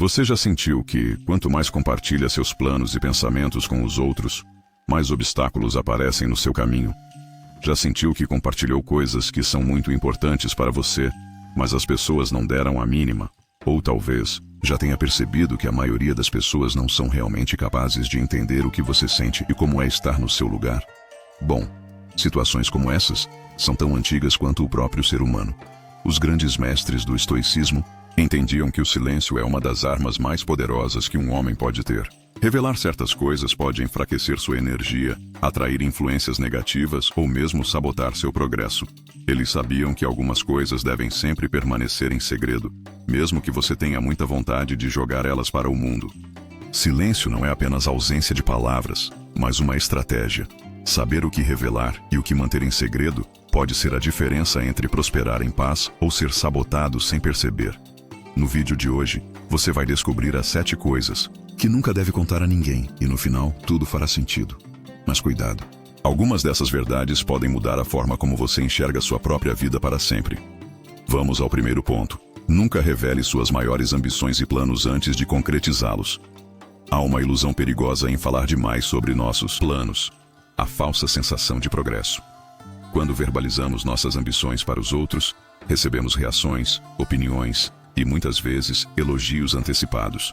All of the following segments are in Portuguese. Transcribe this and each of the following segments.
Você já sentiu que, quanto mais compartilha seus planos e pensamentos com os outros, mais obstáculos aparecem no seu caminho? Já sentiu que compartilhou coisas que são muito importantes para você, mas as pessoas não deram a mínima? Ou talvez, já tenha percebido que a maioria das pessoas não são realmente capazes de entender o que você sente e como é estar no seu lugar? Bom, situações como essas são tão antigas quanto o próprio ser humano. Os grandes mestres do estoicismo entendiam que o silêncio é uma das armas mais poderosas que um homem pode ter. Revelar certas coisas pode enfraquecer sua energia, atrair influências negativas ou mesmo sabotar seu progresso. Eles sabiam que algumas coisas devem sempre permanecer em segredo, mesmo que você tenha muita vontade de jogar elas para o mundo. Silêncio não é apenas ausência de palavras, mas uma estratégia. Saber o que revelar e o que manter em segredo pode ser a diferença entre prosperar em paz ou ser sabotado sem perceber. No vídeo de hoje, você vai descobrir as 7 coisas que nunca deve contar a ninguém e no final tudo fará sentido. Mas cuidado, algumas dessas verdades podem mudar a forma como você enxerga sua própria vida para sempre. Vamos ao primeiro ponto. Nunca revele suas maiores ambições e planos antes de concretizá-los. Há uma ilusão perigosa em falar demais sobre nossos planos. A falsa sensação de progresso. Quando verbalizamos nossas ambições para os outros, recebemos reações, opiniões e muitas vezes elogios antecipados.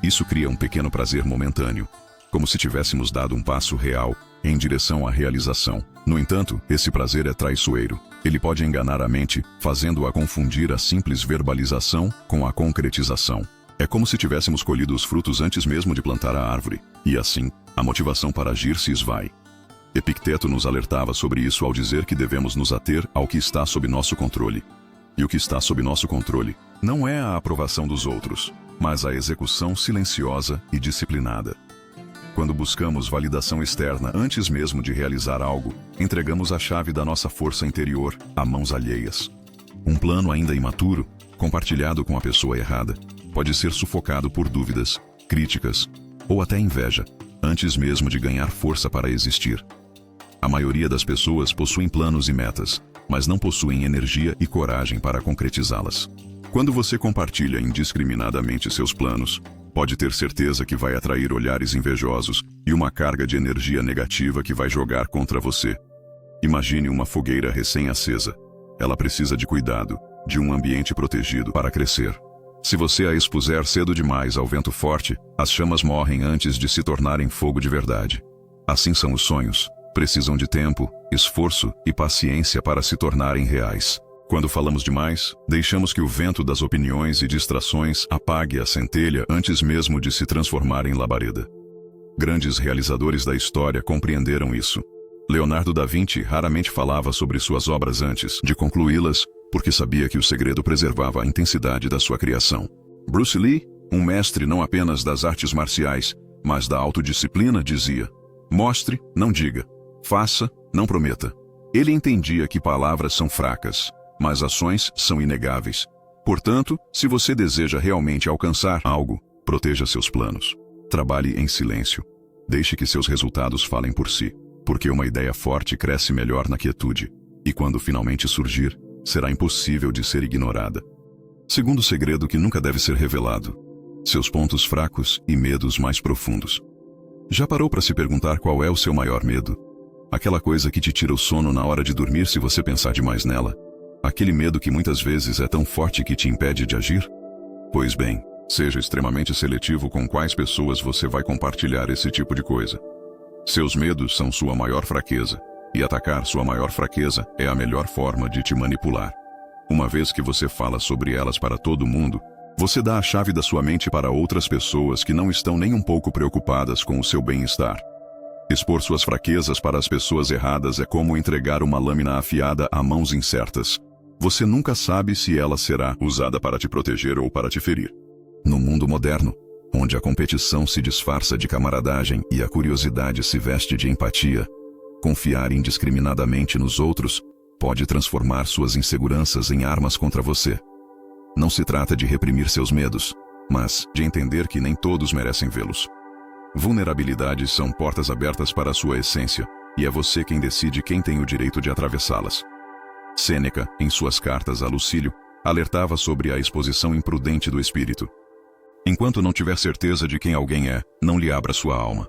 Isso cria um pequeno prazer momentâneo, como se tivéssemos dado um passo real em direção à realização. No entanto, esse prazer é traiçoeiro. Ele pode enganar a mente, fazendo-a confundir a simples verbalização com a concretização. É como se tivéssemos colhido os frutos antes mesmo de plantar a árvore, e assim, a motivação para agir se esvai. Epicteto nos alertava sobre isso ao dizer que devemos nos ater ao que está sob nosso controle. E o que está sob nosso controle não é a aprovação dos outros, mas a execução silenciosa e disciplinada. Quando buscamos validação externa antes mesmo de realizar algo, entregamos a chave da nossa força interior a mãos alheias. Um plano ainda imaturo, compartilhado com a pessoa errada, pode ser sufocado por dúvidas, críticas ou até inveja, antes mesmo de ganhar força para existir. A maioria das pessoas possuem planos e metas, mas não possuem energia e coragem para concretizá-las. Quando você compartilha indiscriminadamente seus planos, pode ter certeza que vai atrair olhares invejosos e uma carga de energia negativa que vai jogar contra você. Imagine uma fogueira recém-acesa. Ela precisa de cuidado, de um ambiente protegido para crescer. Se você a expuser cedo demais ao vento forte, as chamas morrem antes de se tornarem fogo de verdade. Assim são os sonhos. Precisam de tempo, esforço e paciência para se tornarem reais. Quando falamos demais, deixamos que o vento das opiniões e distrações apague a centelha antes mesmo de se transformar em labareda. Grandes realizadores da história compreenderam isso. Leonardo da Vinci raramente falava sobre suas obras antes de concluí-las, porque sabia que o segredo preservava a intensidade da sua criação. Bruce Lee, um mestre não apenas das artes marciais, mas da autodisciplina, dizia: mostre, não diga. Faça, não prometa. Ele entendia que palavras são fracas, mas ações são inegáveis. Portanto, se você deseja realmente alcançar algo, proteja seus planos. Trabalhe em silêncio. Deixe que seus resultados falem por si, porque uma ideia forte cresce melhor na quietude, e quando finalmente surgir, será impossível de ser ignorada. Segundo segredo que nunca deve ser revelado: seus pontos fracos e medos mais profundos. Já parou para se perguntar qual é o seu maior medo? Aquela coisa que te tira o sono na hora de dormir se você pensar demais nela? Aquele medo que muitas vezes é tão forte que te impede de agir? Pois bem, seja extremamente seletivo com quais pessoas você vai compartilhar esse tipo de coisa. Seus medos são sua maior fraqueza, e atacar sua maior fraqueza é a melhor forma de te manipular. Uma vez que você fala sobre elas para todo mundo, você dá a chave da sua mente para outras pessoas que não estão nem um pouco preocupadas com o seu bem-estar. Expor suas fraquezas para as pessoas erradas é como entregar uma lâmina afiada a mãos incertas. Você nunca sabe se ela será usada para te proteger ou para te ferir. No mundo moderno, onde a competição se disfarça de camaradagem e a curiosidade se veste de empatia, confiar indiscriminadamente nos outros pode transformar suas inseguranças em armas contra você. Não se trata de reprimir seus medos, mas de entender que nem todos merecem vê-los. Vulnerabilidades são portas abertas para a sua essência, e é você quem decide quem tem o direito de atravessá-las. Sêneca, em suas cartas a Lucílio, alertava sobre a exposição imprudente do espírito. Enquanto não tiver certeza de quem alguém é, não lhe abra sua alma.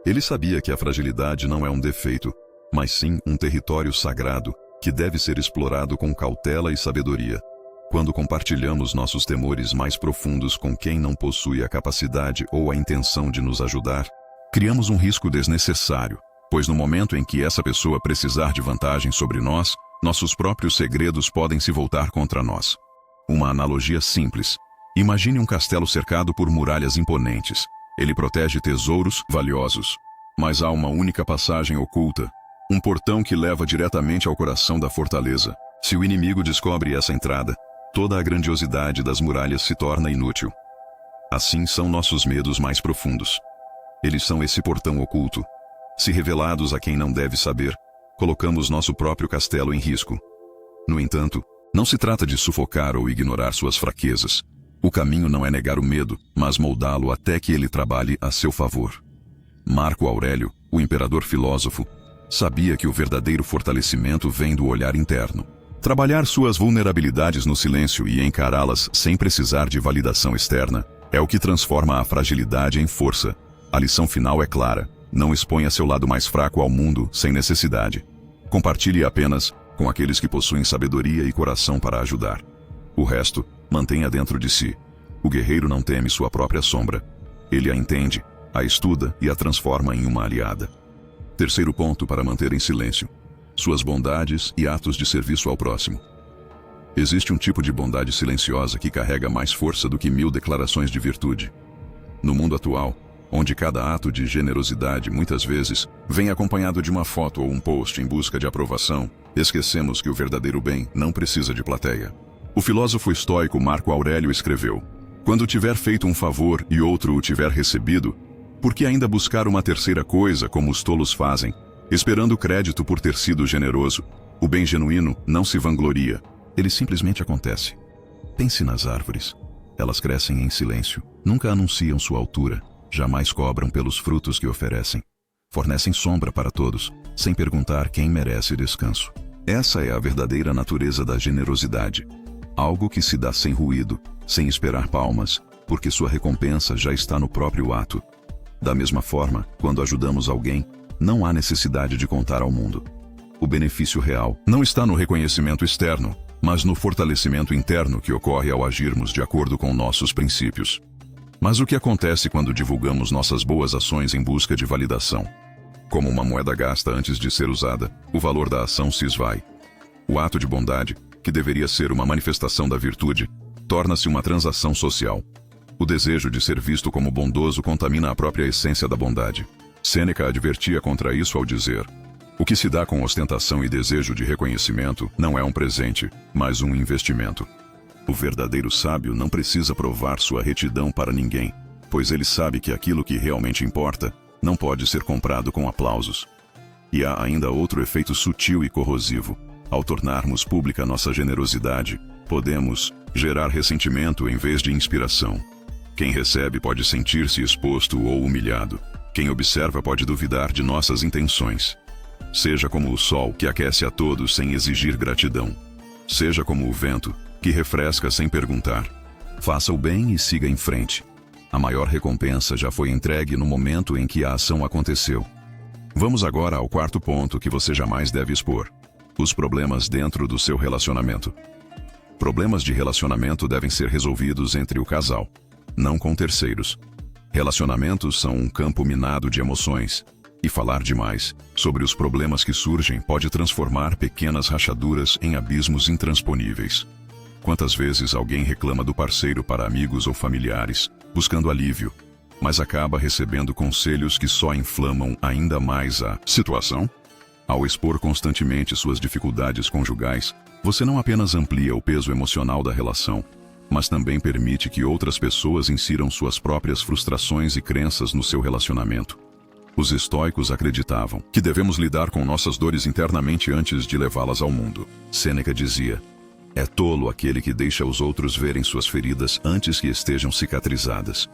Ele sabia que a fragilidade não é um defeito, mas sim um território sagrado que deve ser explorado com cautela e sabedoria. Quando compartilhamos nossos temores mais profundos com quem não possui a capacidade ou a intenção de nos ajudar, criamos um risco desnecessário, pois no momento em que essa pessoa precisar de vantagem sobre nós, nossos próprios segredos podem se voltar contra nós. Uma analogia simples. Imagine um castelo cercado por muralhas imponentes. Ele protege tesouros valiosos. Mas há uma única passagem oculta, um portão que leva diretamente ao coração da fortaleza. Se o inimigo descobre essa entrada, toda a grandiosidade das muralhas se torna inútil. Assim são nossos medos mais profundos. Eles são esse portão oculto. Se revelados a quem não deve saber, colocamos nosso próprio castelo em risco. No entanto, não se trata de sufocar ou ignorar suas fraquezas. O caminho não é negar o medo, mas moldá-lo até que ele trabalhe a seu favor. Marco Aurélio, o imperador filósofo, sabia que o verdadeiro fortalecimento vem do olhar interno. Trabalhar suas vulnerabilidades no silêncio e encará-las sem precisar de validação externa é o que transforma a fragilidade em força. A lição final é clara: não exponha seu lado mais fraco ao mundo sem necessidade. Compartilhe apenas com aqueles que possuem sabedoria e coração para ajudar. O resto, mantenha dentro de si. O guerreiro não teme sua própria sombra. Ele a entende, a estuda e a transforma em uma aliada. Terceiro ponto para manter em silêncio: suas bondades e atos de serviço ao próximo. Existe um tipo de bondade silenciosa que carrega mais força do que 1000 declarações de virtude. No mundo atual, onde cada ato de generosidade muitas vezes vem acompanhado de uma foto ou um post em busca de aprovação, esquecemos que o verdadeiro bem não precisa de plateia. O filósofo estoico Marco Aurélio escreveu: quando tiver feito um favor e outro o tiver recebido, por que ainda buscar uma terceira coisa como os tolos fazem, esperando crédito por ter sido generoso? O bem genuíno não se vangloria, ele simplesmente acontece. Pense nas árvores. Elas crescem em silêncio, nunca anunciam sua altura, jamais cobram pelos frutos que oferecem. Fornecem sombra para todos, sem perguntar quem merece descanso. Essa é a verdadeira natureza da generosidade. Algo que se dá sem ruído, sem esperar palmas, porque sua recompensa já está no próprio ato. Da mesma forma, quando ajudamos alguém, não há necessidade de contar ao mundo. O benefício real não está no reconhecimento externo, mas no fortalecimento interno que ocorre ao agirmos de acordo com nossos princípios. Mas o que acontece quando divulgamos nossas boas ações em busca de validação? Como uma moeda gasta antes de ser usada, o valor da ação se esvai. O ato de bondade, que deveria ser uma manifestação da virtude, torna-se uma transação social. O desejo de ser visto como bondoso contamina a própria essência da bondade. Sêneca advertia contra isso ao dizer: o que se dá com ostentação e desejo de reconhecimento não é um presente, mas um investimento. O verdadeiro sábio não precisa provar sua retidão para ninguém, pois ele sabe que aquilo que realmente importa não pode ser comprado com aplausos. E há ainda outro efeito sutil e corrosivo. Ao tornarmos pública nossa generosidade, podemos gerar ressentimento em vez de inspiração. Quem recebe pode sentir-se exposto ou humilhado. Quem observa pode duvidar de nossas intenções. Seja como o sol que aquece a todos sem exigir gratidão. Seja como o vento que refresca sem perguntar. Faça o bem e siga em frente. A maior recompensa já foi entregue no momento em que a ação aconteceu. Vamos agora ao quarto ponto que você jamais deve expor: os problemas dentro do seu relacionamento. Problemas de relacionamento devem ser resolvidos entre o casal, não com terceiros. Relacionamentos são um campo minado de emoções, e falar demais sobre os problemas que surgem pode transformar pequenas rachaduras em abismos intransponíveis. Quantas vezes alguém reclama do parceiro para amigos ou familiares, buscando alívio, mas acaba recebendo conselhos que só inflamam ainda mais a situação? Ao expor constantemente suas dificuldades conjugais, você não apenas amplia o peso emocional da relação, mas também permite que outras pessoas insiram suas próprias frustrações e crenças no seu relacionamento. Os estoicos acreditavam que devemos lidar com nossas dores internamente antes de levá-las ao mundo. Sêneca dizia: é tolo aquele que deixa os outros verem suas feridas antes que estejam cicatrizadas.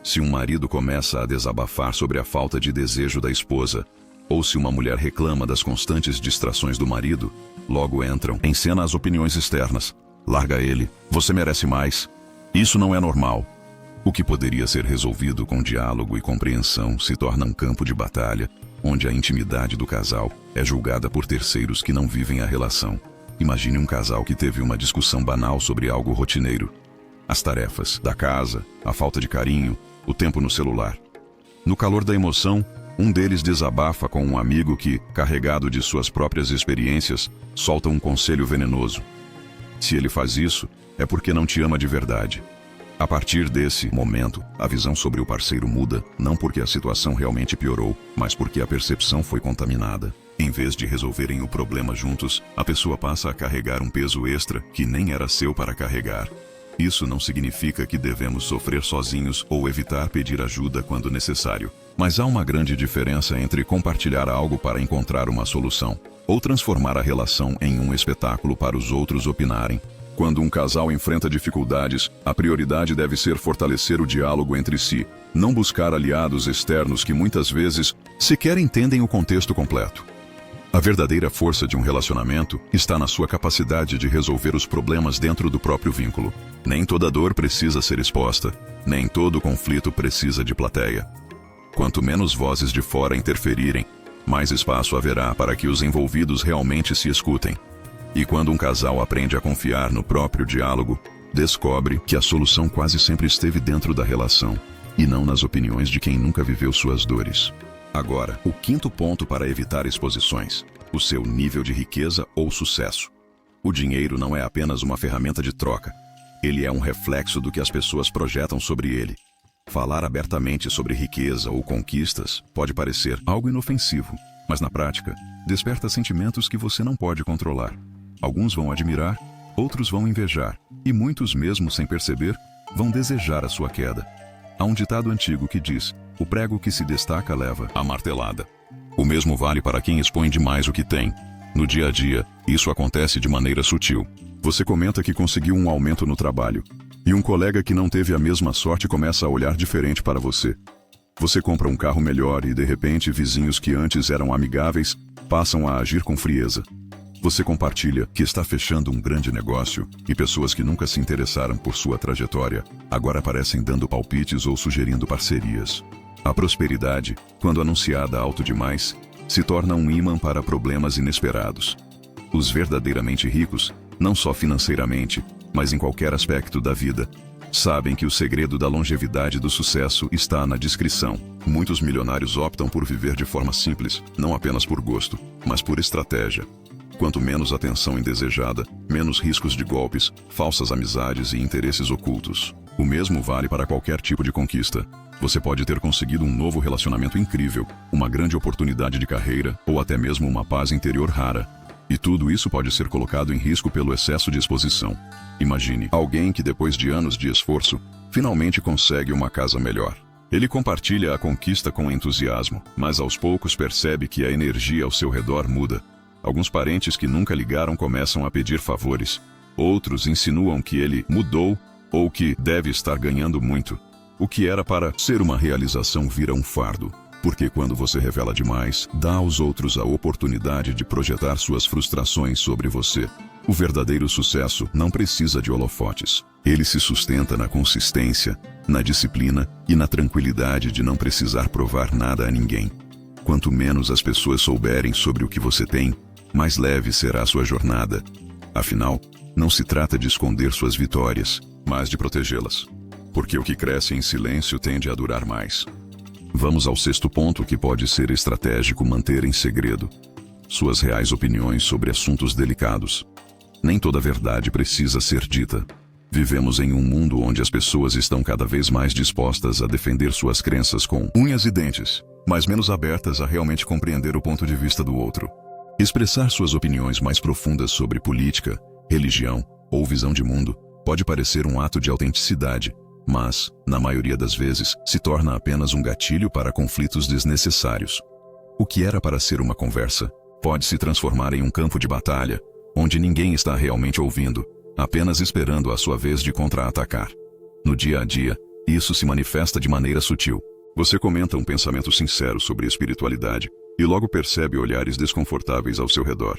Se um marido começa a desabafar sobre a falta de desejo da esposa, ou se uma mulher reclama das constantes distrações do marido, logo entram em cena as opiniões externas. Larga ele, você merece mais. Isso não é normal. O que poderia ser resolvido com diálogo e compreensão se torna um campo de batalha, onde a intimidade do casal é julgada por terceiros que não vivem a relação. Imagine um casal que teve uma discussão banal sobre algo rotineiro. As tarefas da casa, a falta de carinho, o tempo no celular. No calor da emoção, um deles desabafa com um amigo que, carregado de suas próprias experiências, solta um conselho venenoso. Se ele faz isso, é porque não te ama de verdade. A partir desse momento, a visão sobre o parceiro muda, não porque a situação realmente piorou, mas porque a percepção foi contaminada. Em vez de resolverem o problema juntos, a pessoa passa a carregar um peso extra que nem era seu para carregar. Isso não significa que devemos sofrer sozinhos ou evitar pedir ajuda quando necessário. Mas há uma grande diferença entre compartilhar algo para encontrar uma solução, ou transformar a relação em um espetáculo para os outros opinarem. Quando um casal enfrenta dificuldades, a prioridade deve ser fortalecer o diálogo entre si, não buscar aliados externos que muitas vezes sequer entendem o contexto completo. A verdadeira força de um relacionamento está na sua capacidade de resolver os problemas dentro do próprio vínculo. Nem toda dor precisa ser exposta, nem todo conflito precisa de plateia. Quanto menos vozes de fora interferirem, mais espaço haverá para que os envolvidos realmente se escutem. E quando um casal aprende a confiar no próprio diálogo, descobre que a solução quase sempre esteve dentro da relação, e não nas opiniões de quem nunca viveu suas dores. Agora, o quinto ponto para evitar exposições: o seu nível de riqueza ou sucesso. O dinheiro não é apenas uma ferramenta de troca. Ele é um reflexo do que as pessoas projetam sobre ele. Falar abertamente sobre riqueza ou conquistas pode parecer algo inofensivo, mas na prática, desperta sentimentos que você não pode controlar. Alguns vão admirar, outros vão invejar, e muitos, mesmo sem perceber, vão desejar a sua queda. Há um ditado antigo que diz: o prego que se destaca leva a martelada. O mesmo vale para quem expõe demais o que tem. No dia a dia, isso acontece de maneira sutil. Você comenta que conseguiu um aumento no trabalho, e um colega que não teve a mesma sorte começa a olhar diferente para você. Você compra um carro melhor e, de repente, vizinhos que antes eram amigáveis passam a agir com frieza. Você compartilha que está fechando um grande negócio e pessoas que nunca se interessaram por sua trajetória agora aparecem dando palpites ou sugerindo parcerias. A prosperidade, quando anunciada alto demais, se torna um imã para problemas inesperados. Os verdadeiramente ricos, não só financeiramente, mas em qualquer aspecto da vida, sabem que o segredo da longevidade do sucesso está na discrição. Muitos milionários optam por viver de forma simples, não apenas por gosto, mas por estratégia. Quanto menos atenção indesejada, menos riscos de golpes, falsas amizades e interesses ocultos. O mesmo vale para qualquer tipo de conquista. Você pode ter conseguido um novo relacionamento incrível, uma grande oportunidade de carreira ou até mesmo uma paz interior rara. E tudo isso pode ser colocado em risco pelo excesso de exposição. Imagine alguém que, depois de anos de esforço, finalmente consegue uma casa melhor. Ele compartilha a conquista com entusiasmo, mas aos poucos percebe que a energia ao seu redor muda. Alguns parentes que nunca ligaram começam a pedir favores. Outros insinuam que ele mudou ou que deve estar ganhando muito. O que era para ser uma realização vira um fardo. Porque quando você revela demais, dá aos outros a oportunidade de projetar suas frustrações sobre você. O verdadeiro sucesso não precisa de holofotes. Ele se sustenta na consistência, na disciplina e na tranquilidade de não precisar provar nada a ninguém. Quanto menos as pessoas souberem sobre o que você tem, mais leve será a sua jornada. Afinal, não se trata de esconder suas vitórias, mas de protegê-las. Porque o que cresce em silêncio tende a durar mais. Vamos ao sexto ponto que pode ser estratégico manter em segredo: suas reais opiniões sobre assuntos delicados. Nem toda verdade precisa ser dita. Vivemos em um mundo onde as pessoas estão cada vez mais dispostas a defender suas crenças com unhas e dentes, mas menos abertas a realmente compreender o ponto de vista do outro. Expressar suas opiniões mais profundas sobre política, religião ou visão de mundo pode parecer um ato de autenticidade, mas, na maioria das vezes, se torna apenas um gatilho para conflitos desnecessários. O que era para ser uma conversa pode se transformar em um campo de batalha, onde ninguém está realmente ouvindo, apenas esperando a sua vez de contra-atacar. No dia a dia, isso se manifesta de maneira sutil. Você comenta um pensamento sincero sobre espiritualidade e logo percebe olhares desconfortáveis ao seu redor.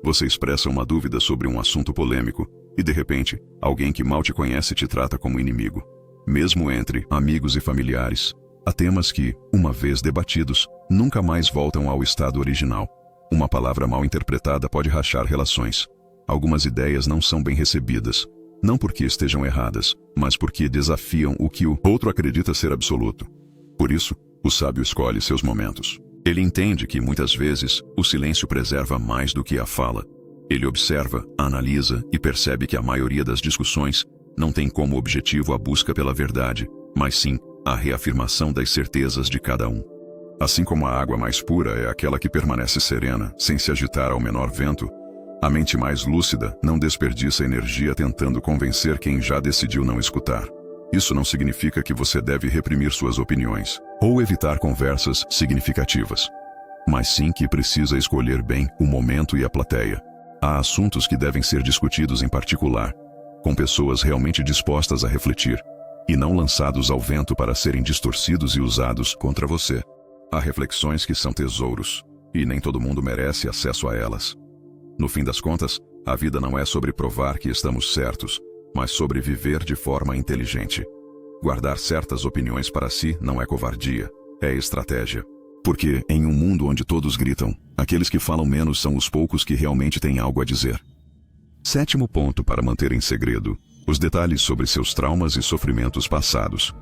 Você expressa uma dúvida sobre um assunto polêmico e, de repente, alguém que mal te conhece te trata como inimigo. Mesmo entre amigos e familiares, há temas que, uma vez debatidos, nunca mais voltam ao estado original. Uma palavra mal interpretada pode rachar relações. Algumas ideias não são bem recebidas, não porque estejam erradas, mas porque desafiam o que o outro acredita ser absoluto. Por isso, o sábio escolhe seus momentos. Ele entende que, muitas vezes, o silêncio preserva mais do que a fala. Ele observa, analisa e percebe que a maioria das discussões não tem como objetivo a busca pela verdade, mas sim a reafirmação das certezas de cada um. Assim como a água mais pura é aquela que permanece serena, sem se agitar ao menor vento, a mente mais lúcida não desperdiça energia tentando convencer quem já decidiu não escutar. Isso não significa que você deve reprimir suas opiniões ou evitar conversas significativas, mas sim que precisa escolher bem o momento e a plateia. Há assuntos que devem ser discutidos em particular, com pessoas realmente dispostas a refletir, e não lançados ao vento para serem distorcidos e usados contra você. Há reflexões que são tesouros, e nem todo mundo merece acesso a elas. No fim das contas, a vida não é sobre provar que estamos certos, mas sobre viver de forma inteligente. Guardar certas opiniões para si não é covardia, é estratégia. Porque, em um mundo onde todos gritam, aqueles que falam menos são os poucos que realmente têm algo a dizer. 7º ponto para manter em segredo: os detalhes sobre seus traumas e sofrimentos passados.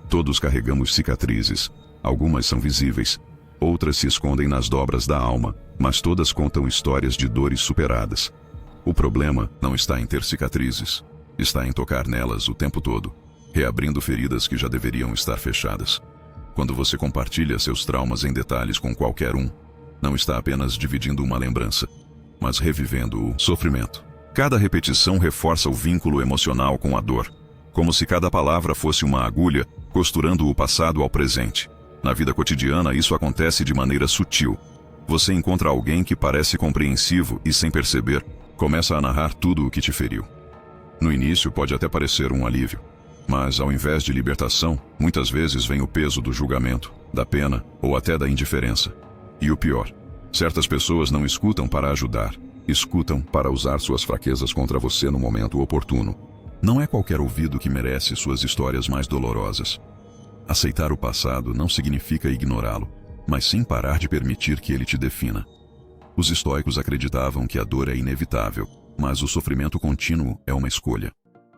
Todos carregamos cicatrizes. Algumas são visíveis, outras se escondem nas dobras da alma, mas todas contam histórias de dores superadas. O problema não está em ter cicatrizes, está em tocar nelas o tempo todo, reabrindo feridas que já deveriam estar fechadas. Quando você compartilha seus traumas em detalhes com qualquer um, não está apenas dividindo uma lembrança, mas revivendo o sofrimento. Cada repetição reforça o vínculo emocional com a dor, como se cada palavra fosse uma agulha costurando o passado ao presente. Na vida cotidiana, isso acontece de maneira sutil. Você encontra alguém que parece compreensivo e, sem perceber, começa a narrar tudo o que te feriu. No início pode até parecer um alívio, mas ao invés de libertação, muitas vezes vem o peso do julgamento, da pena ou até da indiferença. E o pior, certas pessoas não escutam para ajudar, escutam para usar suas fraquezas contra você no momento oportuno. Não é qualquer ouvido que merece suas histórias mais dolorosas. Aceitar o passado não significa ignorá-lo, mas sim parar de permitir que ele te defina. Os estoicos acreditavam que a dor é inevitável, mas o sofrimento contínuo é uma escolha.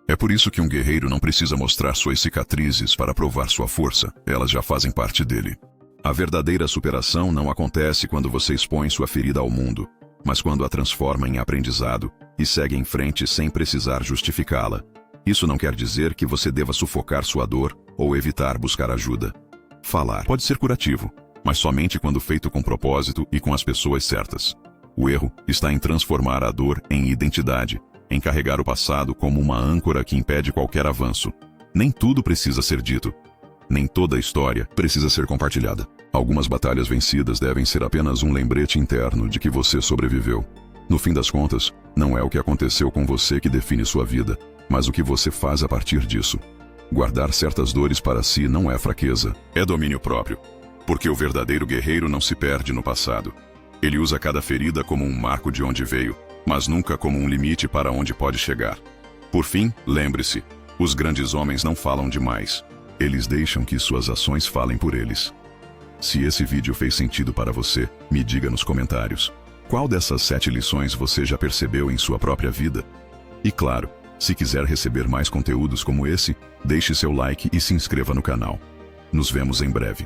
É por isso que um guerreiro não precisa mostrar suas cicatrizes para provar sua força, elas já fazem parte dele. A verdadeira superação não acontece quando você expõe sua ferida ao mundo, mas quando a transforma em aprendizado e segue em frente sem precisar justificá-la. Isso não quer dizer que você deva sufocar sua dor ou evitar buscar ajuda. Falar pode ser curativo, mas somente quando feito com propósito e com as pessoas certas. O erro está em transformar a dor em identidade, em carregar o passado como uma âncora que impede qualquer avanço. Nem tudo precisa ser dito. Nem toda a história precisa ser compartilhada. Algumas batalhas vencidas devem ser apenas um lembrete interno de que você sobreviveu. No fim das contas, não é o que aconteceu com você que define sua vida, mas o que você faz a partir disso. Guardar certas dores para si não é fraqueza, é domínio próprio. Porque o verdadeiro guerreiro não se perde no passado. Ele usa cada ferida como um marco de onde veio, mas nunca como um limite para onde pode chegar. Por fim, lembre-se, os grandes homens não falam demais. Eles deixam que suas ações falem por eles. Se esse vídeo fez sentido para você, me diga nos comentários. Qual dessas 7 lições você já percebeu em sua própria vida? E claro, se quiser receber mais conteúdos como esse, deixe seu like e se inscreva no canal. Nos vemos em breve.